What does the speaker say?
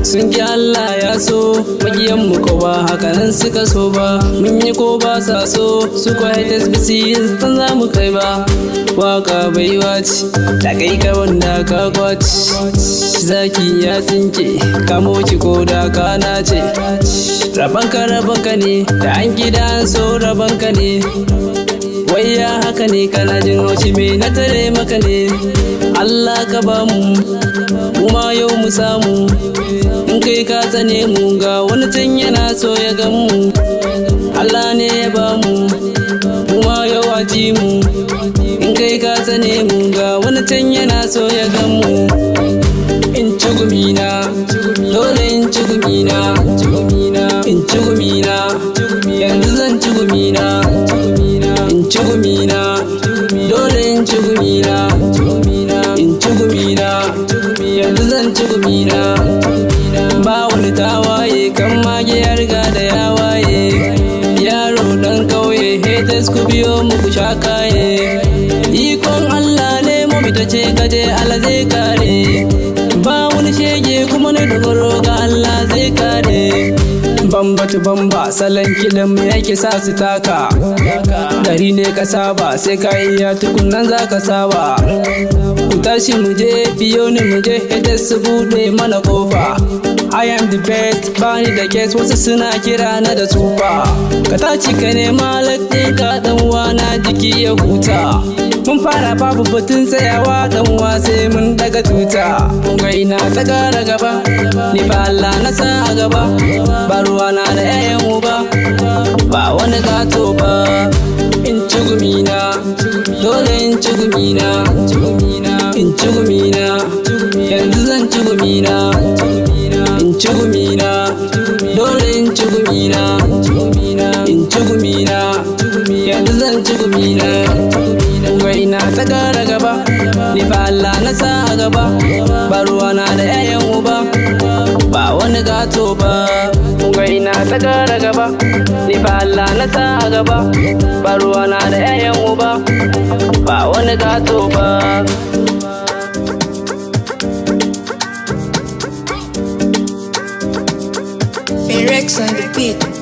Sun ki Allah ya so, magiyanmu ko ba hakanan suka so ba. Mun yi ko ba sa so, su kwa haters bisi yin san za mu kai ba. Waka baiwa ce, ta kai ka wanda ka kwaci. Zaki ya tsinke, kamo ki ko da kana ce. Rabanka ne, da an gida an so rabanka ne. Wai ya haka ne kana jin haushi me na tare maka ne. Allah ka ba mu, kuma yau mu samu. In kai ka tsane mu ga wani can yana so ya gan mu. Allah ne ya ba mu, kuma yau a ji mu. In kai ka tsane mu ga wani can yana so ya gan mu. In ci gumina, dole in ci gumina. In ci gumina, yanzu zan ci gumina. In ci gumina, dole in ci gumina. In ci gumina, yanzu zan ci gumina. Ba wani tawaye kan mage ya riga da ya waye. Yaro dan kauye haters ku biyo mu ku sha kaye. Ikon Allah ne mu fita ce kaje Allah zai kare. Ba wani shege kuma na dogaro ga Allah zai kare. Bambatu bamba salon kiɗan mu yake sa su taka. Gari ne ka saba sai ka iya tukunan za ka saba. Ku tashi mu je biyo ni mu je haters su buɗe mana kofa. I am the best, bani da case wasu suna kira na da tsufa. Ka tashi ka nema lakin ka dan wana jiki ya huta. Mun fara babu batun tsayawa dan sai mun daga tuta. Mun ga ina ta gara gaba, ni fa Allah na sa a gaba. Ba ruwa na da yayan uba, ba wani gato ba. In ci gumina, dole in ci gumina. In ci gumina, yanzu zan ci gumina. In ci gumina, dole in ci gumina. In ci gumina, yanzu zan ci gumina. Wai na ta gara gaba, ni fa Allah na sa a gaba. Ba ruwa na da yayan uba, ba wani gato ba. Wai na ta gara gaba, ni fa Allah na sa a gaba. Ba ruwa na da yayan uba, ba wani gato ba. Rex on the beat.